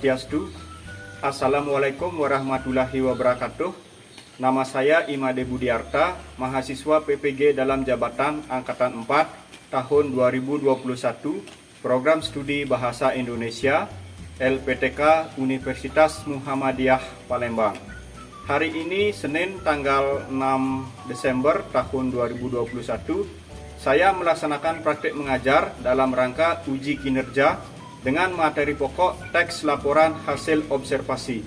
Swastiastu. Assalamualaikum warahmatullahi wabarakatuh. Nama saya Imade Budiarta, mahasiswa PPG dalam jabatan Angkatan 4 tahun 2021, Program Studi Bahasa Indonesia, LPTK Universitas Muhammadiyah Palembang. Hari ini Senin tanggal 6 Desember tahun 2021, saya melaksanakan praktik mengajar dalam rangka uji kinerja dengan materi pokok teks laporan hasil observasi.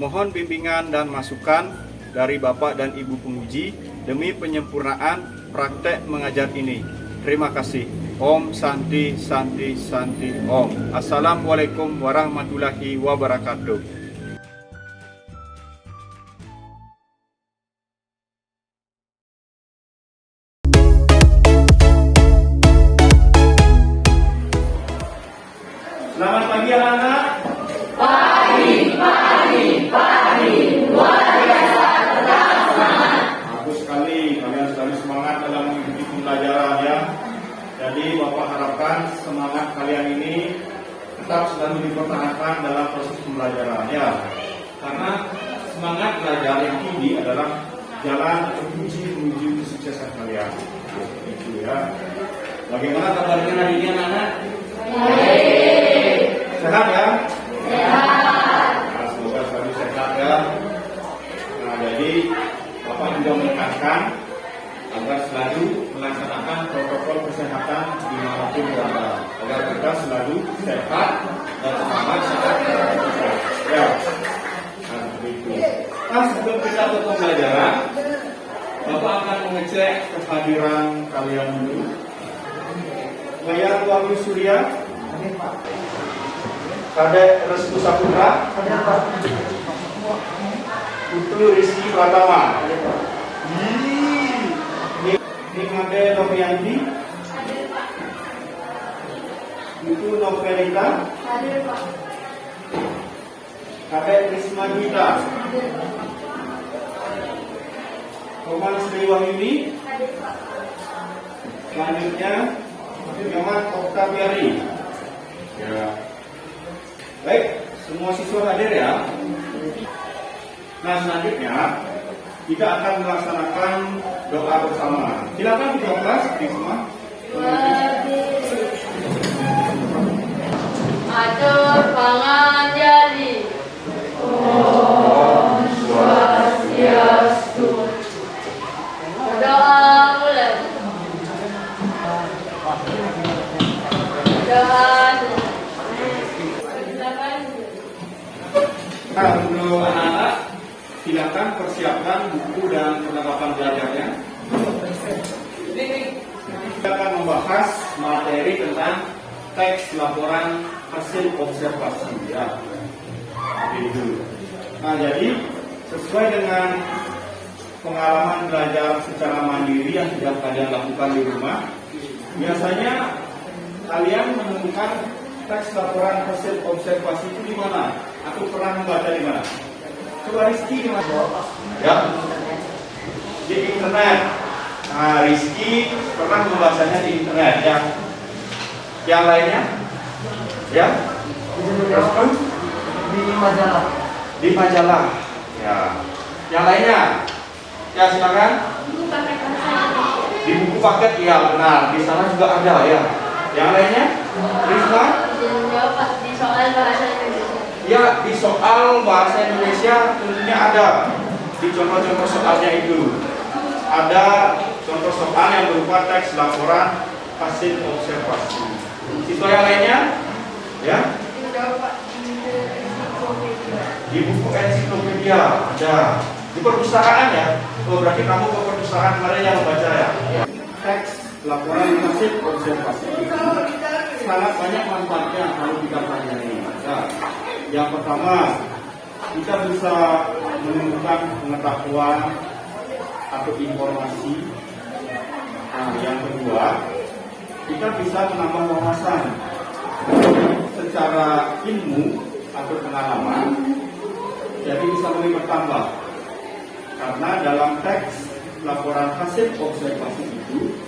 Mohon bimbingan dan masukan dari Bapak dan Ibu penguji demi penyempurnaan praktek mengajar ini. Terima kasih. Om Santi Santi Santi Om. Assalamualaikum warahmatullahi wabarakatuh. Selamat pagi anak-anak. Pagi. Luar biasa, tetap semangat. Bagus sekali, kalian selalu semangat dalam mengikuti pembelajaran ya. Jadi Bapak harapkan semangat kalian ini tetap selalu dipertahankan dalam proses pembelajaran ya. Karena semangat belajar yang tinggi adalah jalan atau kunci menuju kesuksesan kalian. Itu ya. Bagaimana kabarnya hari ini anak-anak? Sehat ya? Sehat. Nah, semoga selalu sehat ya. Nah, jadi Bapak juga menekankan agar selalu melaksanakan protokol kesehatan dimanapun berada, agar kita selalu sehat dan semangat saat bekerja. Ya. Nah, begitu. Nah, sebelum kita ke pembelajaran, Bapak akan mengecek kehadiran kalian dulu. Layar Wahyu Surya. Kadek Restu Saputra, Putu Rizky Pratama, Nikmade Novianti, Putu Novelita, Kadek Risma Gita, Roman Sri Wahyuni, selanjutnya Muhammad Oktaviari. Ya. Baik, semua siswa hadir ya. Nah, selanjutnya kita akan melaksanakan doa bersama. Silakan di kelas di semua. Atur pangan jadi. Om Swastiastu. Doa mulai. Doa. Nah, untuk anak-anak, silakan persiapkan buku dan perlengkapan belajarnya. Kita akan membahas materi tentang teks laporan hasil observasi ya. Gitu. Nah, jadi sesuai dengan pengalaman belajar secara mandiri yang sudah kalian lakukan di rumah, biasanya kalian menemukan teks laporan hasil observasi itu di mana? Aku pernah membaca di mana? Coba Rizky di mana? Ya, di internet. Nah, Rizky pernah membacanya di internet ya. Yang lainnya? Ya? Di majalah. Di majalah. Ya. Yang lainnya? Ya, silakan. Di buku paket ya benar. Di sana juga ada ya. Yang lainnya? Risma? Di soal bahasa Indonesia. Ya, di soal bahasa Indonesia tentunya ada. Di contoh-contoh soalnya itu ada contoh soal yang berupa teks laporan hasil observasi. Siswa yang lainnya? Ya? Di buku ensiklopedia ada. Di perpustakaan ya? Oh, berarti kamu ke perpustakaan kemarin yang membaca ya? Teks laporan hasil observasi sangat banyak manfaatnya kalau kita pelajari. Nah, yang pertama, kita bisa menemukan pengetahuan atau informasi. Nah, yang kedua, kita bisa menambah wawasan secara ilmu atau pengalaman. Jadi bisa lebih bertambah. Karena dalam teks laporan hasil observasi itu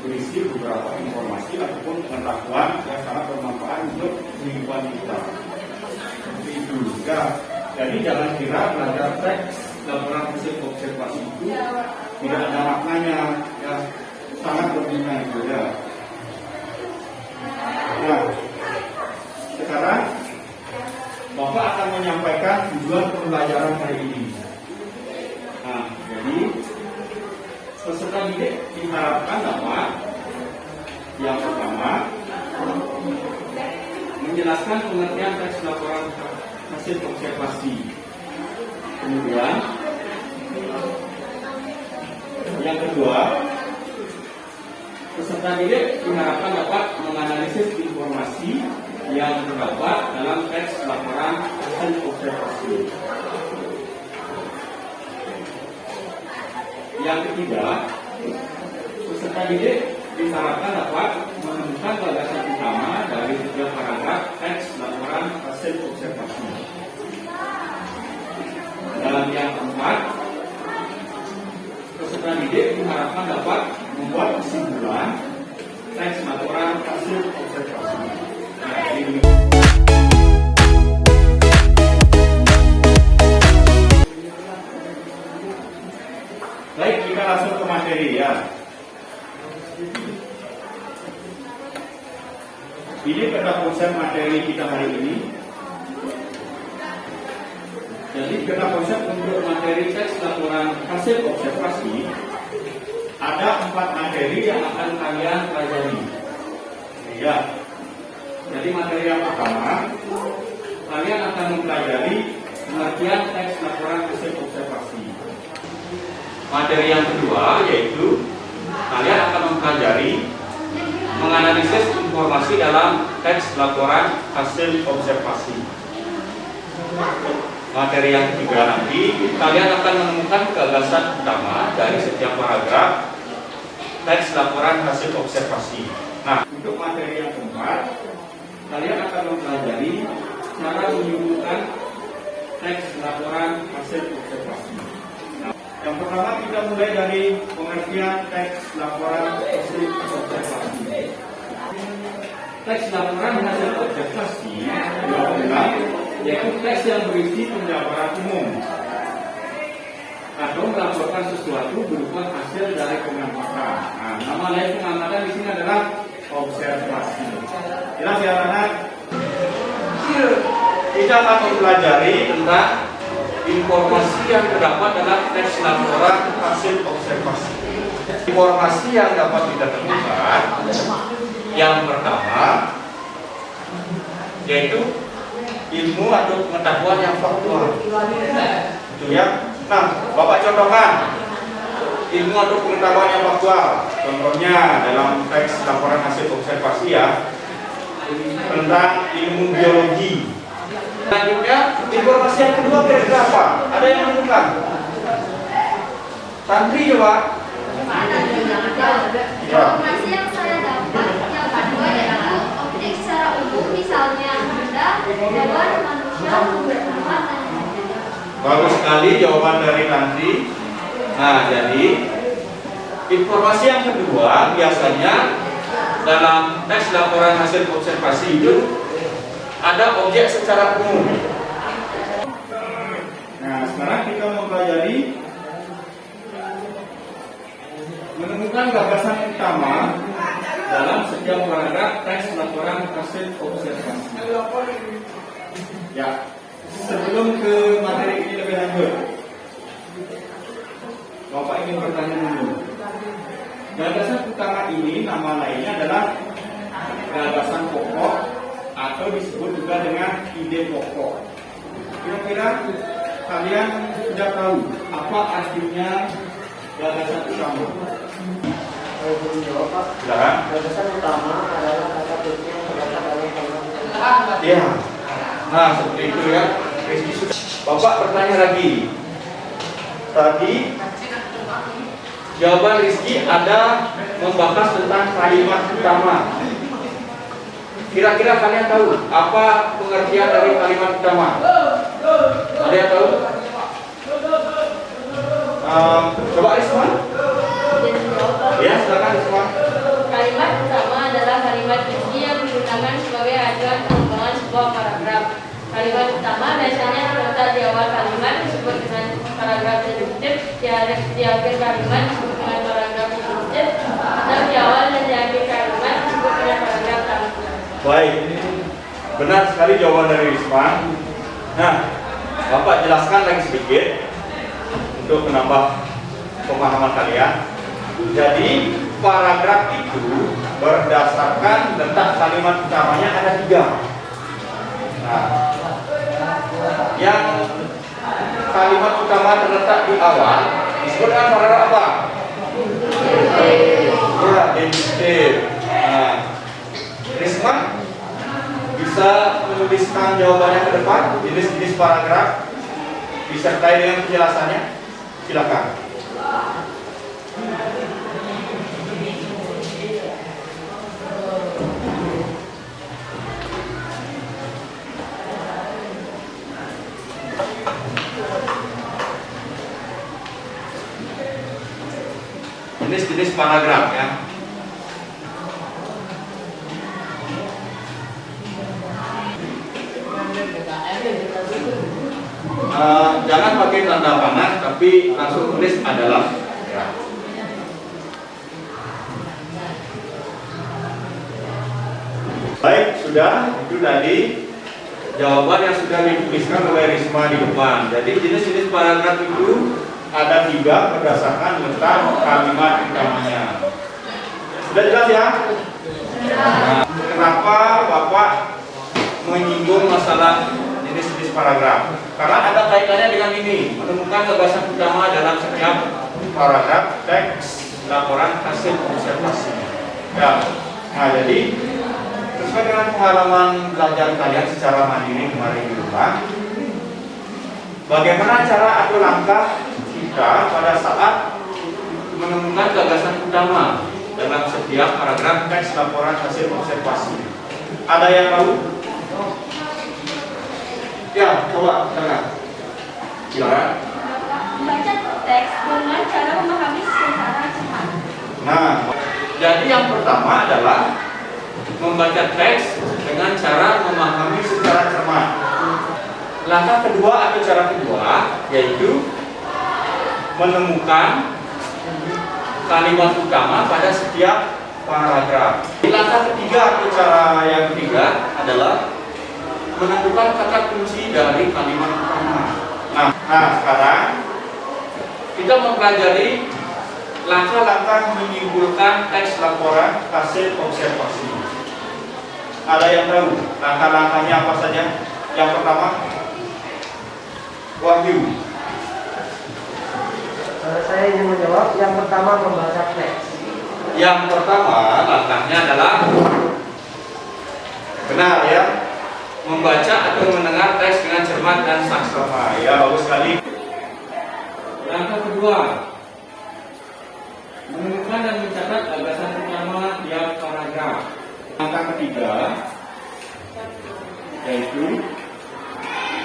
berisi beberapa informasi ataupun pengetahuan yang sangat bermanfaat untuk kehidupan kita. Ya, jadi jangan kira belajar teks laporan hasil observasi itu tidak ada maknanya, ya sangat berguna itu ya. Nah, sekarang Bapak akan menyampaikan tujuan pembelajaran hari ini. Nah, jadi peserta didik diharapkan dapat yang pertama menjelaskan pengertian teks laporan hasil observasi. Kemudian yang kedua, peserta didik diharapkan dapat menganalisis informasi yang terdapat dalam teks laporan hasil observasi. Yang ketiga, peserta didik diharapkan dapat menemukan gagasan utama dari setiap paragraf teks laporan hasil observasi. Dan yang keempat, peserta didik diharapkan dapat membuat kesimpulan teks laporan hasil observasi. Nah, ini. Baik, kita langsung ke materi ya. Ini pada konsep materi kita hari ini. Jadi pada konsep untuk materi teks laporan hasil observasi ada 4 materi yang akan kalian pelajari. Ya. Jadi materi yang pertama, kalian akan mempelajari pengertian teks laporan hasil observasi. Materi yang kedua yaitu kalian akan mempelajari menganalisis informasi dalam teks laporan hasil observasi. Materi yang ketiga nanti kalian akan menemukan gagasan utama dari setiap paragraf teks laporan hasil observasi. Nah, untuk materi yang keempat, kalian akan mempelajari cara menyuburkan teks laporan hasil observasi. Nah, yang pertama kita mulai dari pengertian teks laporan hasil observasi. Teks laporan hasil observasi adalah yaitu teks yang berisi penjabaran umum atau melaporkan sesuatu berupa hasil dari pengamatan. Nah, nama lain pengamatan di sini adalah observasi. Jelas ya anak? Kita akan mempelajari tentang informasi yang terdapat dalam teks laporan hasil observasi. Informasi yang dapat kita temukan yang pertama yaitu ilmu atau pengetahuan yang faktual. Itu ya. Nah, Bapak contohkan ilmu atau pengetahuan yang faktual. Contohnya dalam teks laporan hasil observasi ya, tentang ilmu biologi. Selanjutnya, informasi yang kedua kira-kira apa? Ada yang menemukan? Tantri coba. Informasi yang saya dapat yang kedua yaitu objek secara umum, misalnya benda, hewan, manusia, tumbuh-tumbuhan, dan lain-lain. Bagus sekali jawaban dari Tantri. Nah, jadi informasi yang kedua biasanya dalam teks laporan hasil observasi itu ada objek secara umum. Nah, sekarang kita mempelajari menemukan gagasan utama dalam setiap paragraf teks laporan hasil observasi. Ya, sebelum ke materi ini lebih lanjut, Bapak ingin bertanya dulu. Gagasan utama ini nama lainnya adalah gagasan pokok atau disebut juga dengan ide pokok. Kira-kira kalian sudah tahu apa artinya gagasan utama? Gagasan utama adalah kata kunci yang terdapat dalam kalimat. Iya. Nah, seperti itu ya. Rizky sudah. Bapak bertanya lagi. Tadi jawaban Rizky ada membahas tentang kalimat utama. Kira-kira kalian tahu apa pengertian dari kalimat utama? Ada yang tahu? Coba Risma. Ya, silakan Risma. Kalimat utama adalah kalimat kunci yang digunakan sebagai acuan pengembangan sebuah paragraf. Kalimat utama utama biasanya terletak di awal kalimat disebut dengan paragraf deduktif, di akhir kalimat disebut dengan paragraf induktif, atau di awal dan di akhir kalimat disebut dengan paragraf tangguh. Baik, benar sekali jawaban dari Risma. Nah, Bapak jelaskan lagi sedikit untuk menambah pemahaman kalian. Jadi paragraf itu berdasarkan letak kalimat utamanya ada 3. Nah, yang kalimat utama terletak di awal disebut dengan paragraf apa? Ya, deduktif. Nah, Risma bisa menuliskan jawabannya ke depan, jenis-jenis paragraf disertai dengan penjelasannya. Silakan. Jenis-jenis paragraf ya. Jangan pakai tanda panah, tapi langsung tulis adalah. Ya. Baik, sudah. Itu tadi jawaban yang sudah dituliskan oleh Risma di depan. Jadi jenis-jenis paragraf itu ada 3 berdasarkan letak kalimat utamanya. Sudah jelas ya? Nah, kenapa Bapak menyinggung masalah jenis-jenis paragraf? Karena ada kaitannya dengan ini, menemukan gagasan utama dalam setiap paragraf teks laporan hasil observasi. Ya. Nah, jadi sesuai dengan pengalaman belajar kalian secara mandiri kemarin di rumah, bagaimana cara atau langkah kita pada saat menemukan gagasan utama dalam setiap paragraf teks laporan hasil observasi? Ada yang tahu? Ya, coba silakan. Silakan. Membaca teks dengan cara memahami secara cepat. Nah, jadi yang pertama adalah membaca teks dengan cara memahami secara cermat. Langkah kedua atau cara kedua yaitu menemukan kalimat utama pada setiap paragraf. Langkah ketiga atau cara yang ketiga adalah menentukan kata kunci dari kalimat utama. Nah, sekarang kita mempelajari langkah-langkah menyimpulkan teks laporan hasil observasi. Ada yang tahu langkah-langkahnya apa saja? Yang pertama, Wahyu. Saya ingin menjawab. Yang pertama membaca teks. Yang pertama langkahnya adalah benar ya, membaca atau mendengar teks dengan cermat dan saksama. Ya, bagus sekali. Langkah kedua, menemukan dan mencatat gagasan utama tiap paragraf. Langkah ketiga yaitu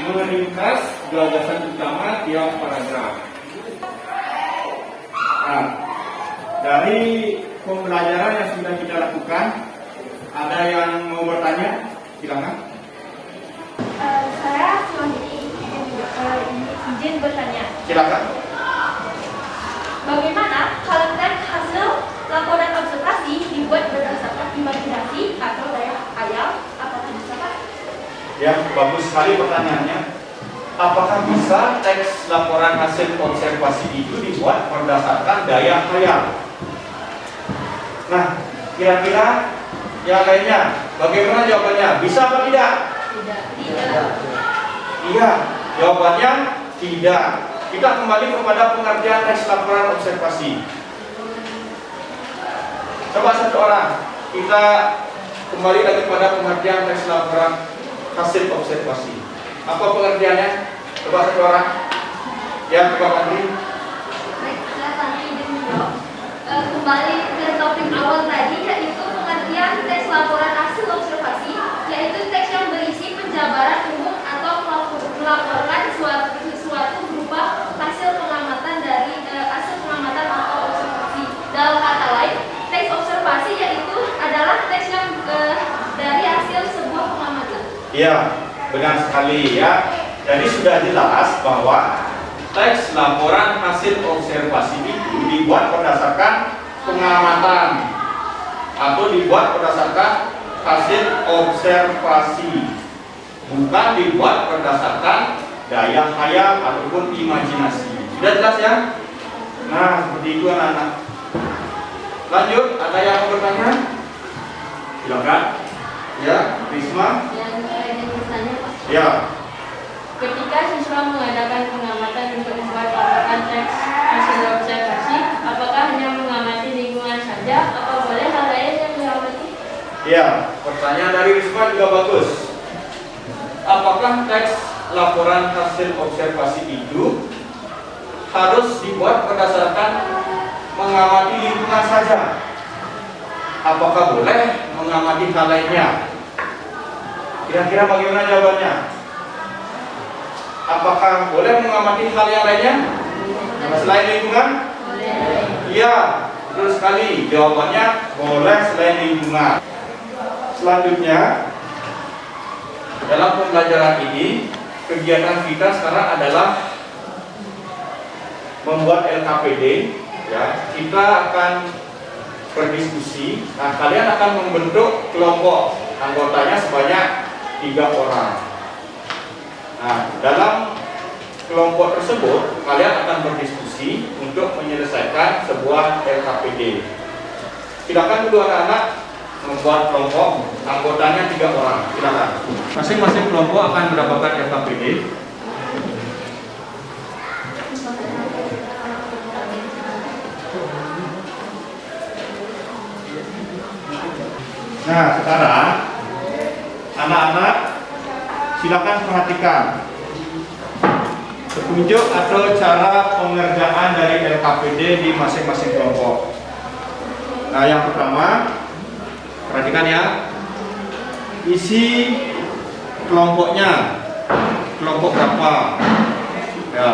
meringkas gagasan utama tiap paragraf. Nah, dari pembelajaran yang sudah kita lakukan, ada yang mau bertanya? Silakan. Saya izin bertanya. Silakan. Bagaimana kalau teks hasil laporan observasi dibuat berdasarkan imajinasi atau daya khayal? Apakah bisa, Pak? Ya, bagus sekali pertanyaannya. Apakah bisa teks laporan hasil observasi itu dibuat berdasarkan daya khayal? Nah, kira-kira yang lainnya, bagaimana jawabannya? Bisa atau tidak? Tidak. Iya, jawabannya tidak. Kita kembali kepada pengertian teks laporan observasi. Coba satu orang, kita kembali lagi pada pengertian teks laporan hasil observasi. Apa pengertiannya? Coba satu orang. Ya, coba Andri. Baik, saya tadi izin menjawab. Kembali ke topik awal tadi, yaitu pengertian teks laporan hasil observasi, yaitu teks yang berisi penjabaran umum atau melaporkan sesuatu berupa hasil pengamatan dari hasil pengamatan atau observasi. Dalam kata lain, teks observasi yaitu adalah teks yang dari hasil sebuah pengamatan. Iya, benar sekali ya. Jadi sudah jelas bahwa teks laporan hasil observasi itu dibuat berdasarkan pengamatan atau dibuat berdasarkan hasil observasi, bukan dibuat berdasarkan daya khayal ataupun imajinasi. Sudah jelas ya? Nah, seperti itu anak-anak. Lanjut, ada yang mau bertanya? Silakan. Ya, Risma. Yang saya ingin bertanya, Pak. Ya. Ketika siswa mengadakan pengamatan untuk membuat laporan teks hasil observasi, apakah hanya mengamati lingkungan saja atau boleh hal lain yang diamati? Ya, pertanyaan dari Risma juga bagus. Apakah teks laporan hasil observasi itu harus dibuat berdasarkan mengamati lingkungan saja? Apakah boleh mengamati hal lainnya? Kira-kira bagaimana jawabannya? Apakah boleh mengamati hal yang lainnya selain lingkungan? Iya, betul sekali. Jawabannya boleh selain lingkungan. Selanjutnya, dalam pembelajaran ini, kegiatan kita sekarang adalah membuat LKPD. Ya, kita akan berdiskusi. Nah, kalian akan membentuk kelompok, anggotanya sebanyak 3 orang. Nah, dalam kelompok tersebut kalian akan berdiskusi untuk menyelesaikan sebuah LKPD. Silakan dulu anak-anak membuat kelompok, anggotanya 3 orang. Silakan. Masing-masing kelompok akan mendapatkan LKPD. Nah, sekarang anak-anak silakan perhatikan petunjuk atau cara pengerjaan dari LKPD di masing-masing kelompok. Nah, yang pertama, perhatikan ya, isi kelompoknya, kelompok berapa? Ya.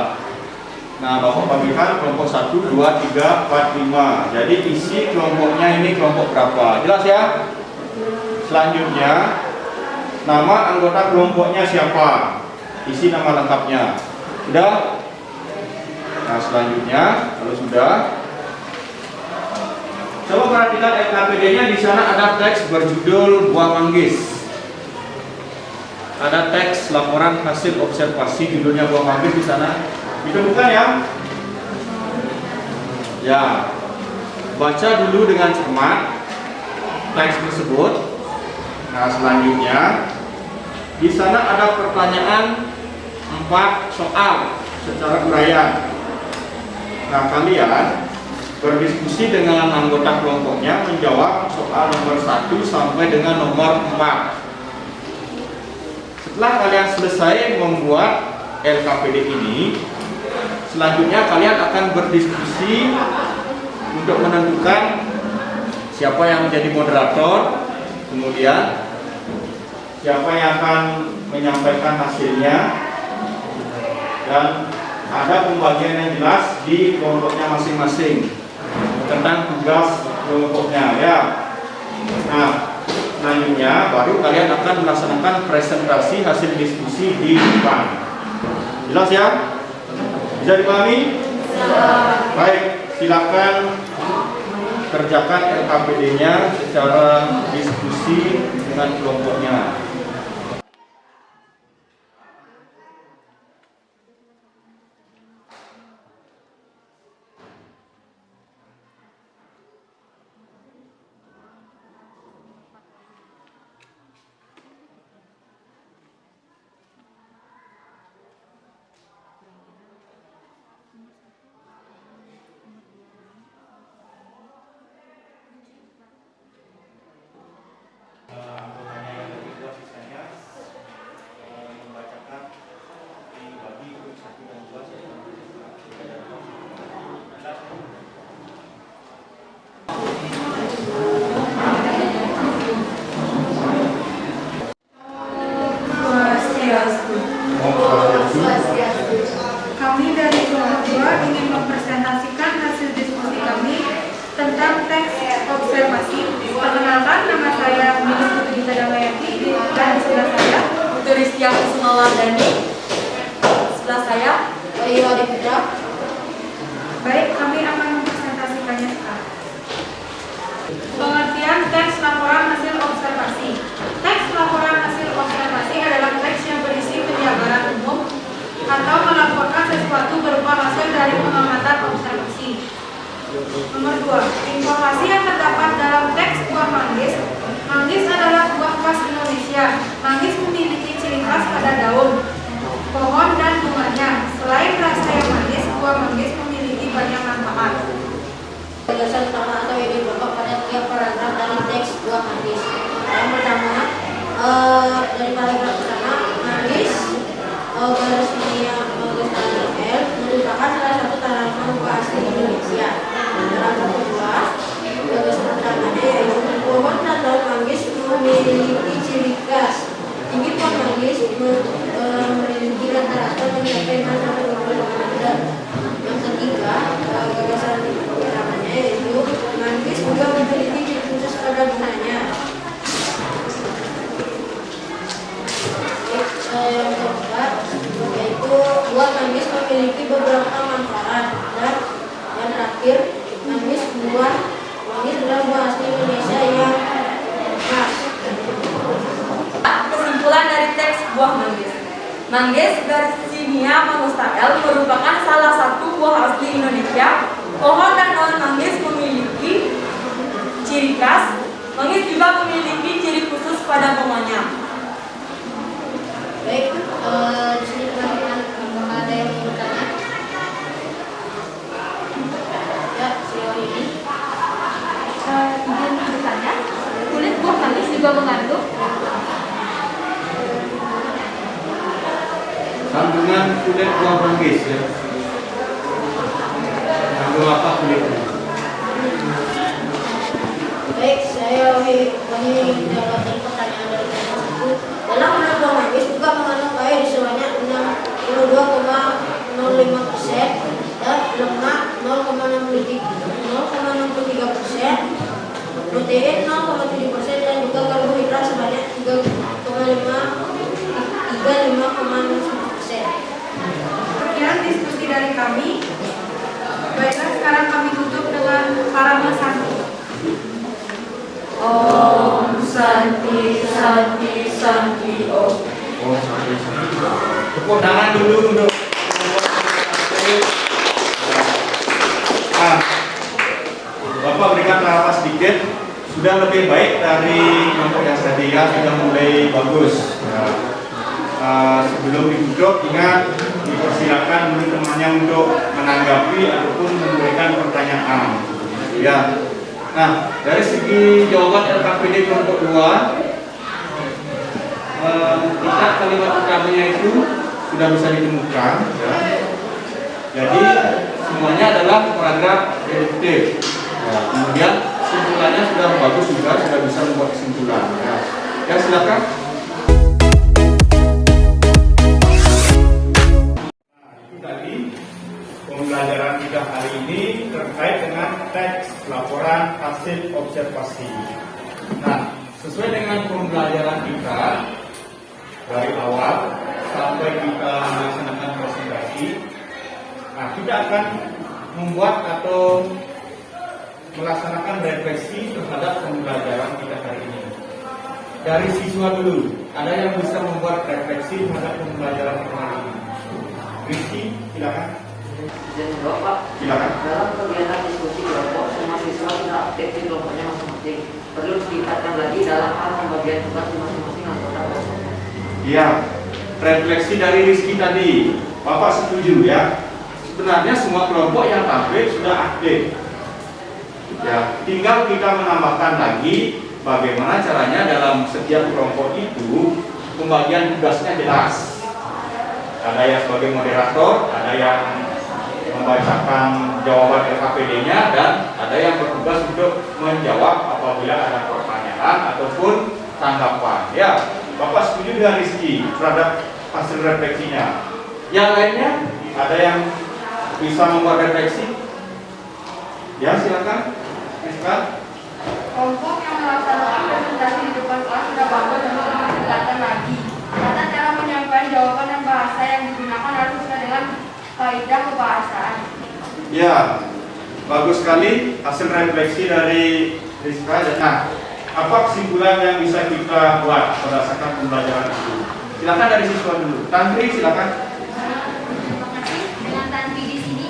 Nah, Bapak bagikan kelompok 1, 2, 3, 4, 5. Jadi isi kelompoknya ini kelompok berapa? Jelas ya? Selanjutnya, nama anggota kelompoknya siapa? Isi nama lengkapnya. Sudah? Nah, selanjutnya, kalau sudah, coba perhatikan LKPD-nya. Di sana ada teks berjudul Buah Manggis. Ada teks laporan hasil observasi, judulnya Buah Manggis di sana. Ditemukan ya? Ya. Baca dulu dengan cermat teks tersebut. Nah, selanjutnya di sana ada pertanyaan 4 soal secara uraian. Nah, kalian berdiskusi dengan anggota kelompoknya menjawab soal nomor 1 sampai dengan nomor 4. Setelah kalian selesai membuat LKPD ini, selanjutnya kalian akan berdiskusi untuk menentukan siapa yang menjadi moderator, kemudian siapa yang akan menyampaikan hasilnya, dan ada pembagian yang jelas di kelompoknya masing-masing tentang tugas kelompoknya ya. Nah, selanjutnya baru kalian akan melaksanakan presentasi hasil diskusi di depan. Jelas ya? Bisa dipahami? Baik, silakan kerjakan LKPD-nya secara diskusi dengan kelompoknya. Kami dari kelompok 2 ingin mempresentasikan hasil diskusi kami tentang teks observasi. Perkenalkan, nama saya Mila Putri Tadamayati dan sebelah saya Putri Rizky Kusumawardani. nama saya Iwa Devitra. Baik, kami akan mempresentasikannya sekarang. Pengertian teks laporan hasil observasi. Teks laporan hasil observasi adalah teks yang berisi penjabaran umum atau melaporkan sesuatu berupa hasil dari pengamatan observasi. Nomor 2. Informasi yang terdapat dalam teks buah manggis. Manggis adalah buah khas Indonesia. Manggis memiliki ciri khas pada daun, pohon, dan bunganya. Selain rasa yang manis, buah manggis memiliki banyak manfaat. Gagasan utama atau ide pokok pada tiap paragraf dari teks buah manggis. Yang pertama, dari paragraf pertama, manggis garis dunia manggis L merupakan salah satu tanaman buah asli Indonesia. Paragraf kedua, gagasan utamanya yaitu pohon dan daun manggis memiliki ciri khas. Tinggi pohon manggis memiliki rata-rata mencapai 6 sampai 20 meter. Yang ketiga, gagasan utamanya yaitu manggis juga memiliki ciri khusus pada bunganya. Yang keempat, yaitu buah manggis memiliki beberapa manfaat. Dan yang terakhir, buah manggis adalah buah asli Indonesia yang khas. Kesimpulan dari teks buah manggis. Manggis Garcinia Mangusta L merupakan salah satu buah asli Indonesia. Pohon dan daun manggis memiliki ciri khas. Manggis juga memiliki ciri khusus pada bunganya. Baik, di sini teman-teman ada yang ingin bertanya? Ya, sejauh ini. Izin bertanya, kulit buah manggis juga mengandung Kandungan kulit buah manggis ya. Kandung apa kulitnya? Baik, saya ingin mendapatkan pertanyaan dari teman tersebut. Dalam kulit buah manggis juga mengandung air sebanyak 62,05% dan lemak 0,63%, protein 0,7% dan juga karbohidrat sebanyak 35,9%. Sekian diskusi dari kami. Baiklah, sekarang kami tutup dengan parama santi. Om Santi Santi Santi Om. Oh, sampai sini. Tepuk tangan dulu untuk Bapak berikan harapan sedikit. Sudah lebih baik dari kelompok yang tadi ya, sudah mulai bagus. Sebelum ditutup, ingat dipersilakan dulu temannya untuk menanggapi ataupun memberikan pertanyaan. Ya. Nah, dari segi jawaban LKPD kelompok 2, tiga kalimat utamanya itu sudah bisa ditemukan. Ya. Jadi semuanya adalah paragraf deduktif. Ya, kemudian kesimpulannya sudah bagus juga, sudah bisa membuat kesimpulan. Ya, silakan. Pembelajaran kita hari ini terkait dengan teks laporan hasil observasi. Nah, sesuai dengan pembelajaran kita dari awal sampai kita melaksanakan presentasi, nah kita akan membuat atau melaksanakan refleksi terhadap pembelajaran kita hari ini. Dari siswa dulu, ada yang bisa membuat refleksi terhadap pembelajaran kita hari ini. Rizky, silakan. Dan Bapak, Silakan. dalam kegiatan diskusi kelompok, semua siswa sudah aktif di kelompoknya masing-masing. Perlu ditingkatkan lagi dalam hal pembagian tugas di masing-masing anggota kelompok. Ya, refleksi dari Rizky tadi, Bapak setuju ya. Sebenarnya semua kelompok yang tampil sudah aktif. Ya, tinggal kita menambahkan lagi bagaimana caranya dalam setiap kelompok itu pembagian tugasnya jelas. Ada yang sebagai moderator, ada yang membacakan jawaban LKPD-nya, dan ada yang bertugas untuk menjawab apabila ada pertanyaan ataupun tanggapan. Ya, Bapak setuju dengan Rizky terhadap hasil refleksinya. Yang lainnya, ada yang bisa membuat refleksi? Ya, silakan. Silakan. Kelompok yang melaksanakan presentasi di depan kelas sudah bagus dan perlu ditingkatkan lagi. Karena cara menyampaikan jawaban dan bahasa yang digunakan harus sesuai dengan belajar kebahasaan. Ya, bagus sekali hasil refleksi dari Rizka. Nah, apa kesimpulan yang bisa kita buat berdasarkan pembelajaran itu? Silakan dari siswa dulu. Tantri, silakan. Terima kasih. Dengan Tanti di sini,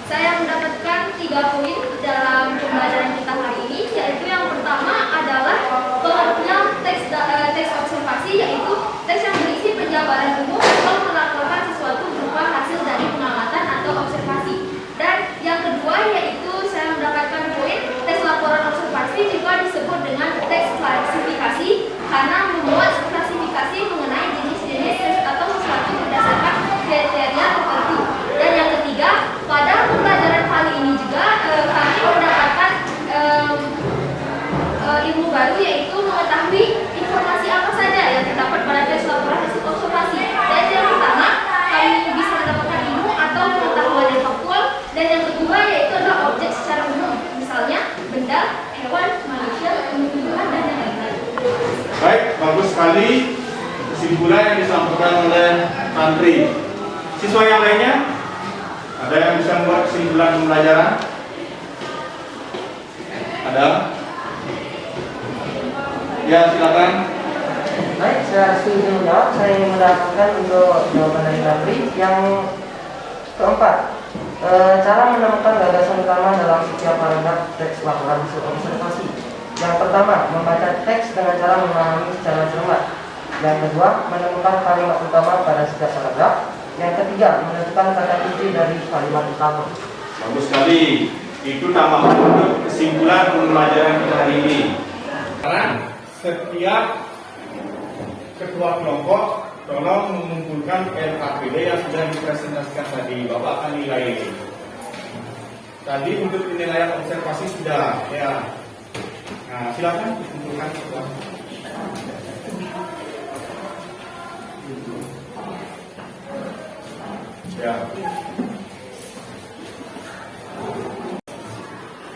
saya mendapatkan 3 poin dalam pembelajaran kita hari ini, yaitu yang pertama adalah pengertian teks observasi, yaitu teks yang berisi penjabaran umum atau melaporkan sesuatu berupa hasil dari pengamatan atau observasi. Dan yang kedua yaitu saya mendapatkan poin teks laporan observasi juga disebut dengan teks klasifikasi karena membuat klasifikasi mengenai jenis-jenis atau sesuatu berdasarkan kriteria tertentu. Dan yang ketiga, pada pembelajaran kali ini juga kami mendapatkan ilmu baru, yaitu mengetahui informasi apa saja yang terdapat pada teks laporan hasil observasi. Dan yang pertama, kami bisa mendapatkan ilmu atau pengetahuan yang faktual. Dan yang kedua yaitu adalah objek secara umum, misalnya benda, hewan, manusia, tumbuhan, dan yang lain-lain. Baik, bagus sekali kesimpulan yang disampaikan oleh Tantri. Siswa yang lainnya, ada yang bisa membuat kesimpulan pembelajaran? Ada? Ya, silakan. Baik, saya setuju menjawab. Saya ingin mendapatkan untuk jawaban dari Tantri. Yang keempat, cara menemukan gagasan utama dalam setiap paragraf teks laporan hasil observasi. Yang pertama, membaca teks dengan cara memahami secara cermat. Yang kedua, menemukan kalimat utama pada setiap paragraf. Yang ketiga, menentukan kata kunci dari kalimat utama. Bagus sekali. Itu tambahan untuk kesimpulan pembelajaran kita hari ini. Sekarang setiap ketua kelompok tolong mengumpulkan LKPD yang sudah dipresentasikan tadi. Bapak akan nilai. Tadi untuk penilaian observasi sudah, ya. Nah, silakan kumpulkan semua. Ya.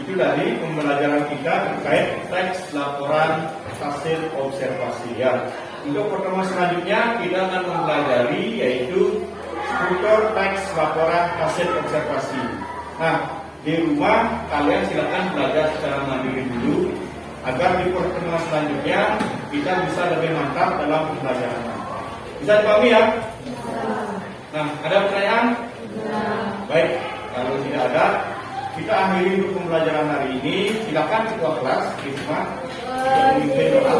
Itu dari pembelajaran kita terkait teks laporan hasil observasi, ya. Untuk pertemuan selanjutnya kita akan mempelajari yaitu struktur teks laporan hasil observasi. Nah, di rumah kalian silakan belajar secara mandiri dulu agar di pertemuan selanjutnya kita bisa lebih mantap dalam pembelajaran. Bisa dipahami ya? Nah, ada pertanyaan? Baik, kalau tidak ada, kita akhiri untuk pembelajaran hari ini. Silakan ketua kelas, Risma, memimpin doa.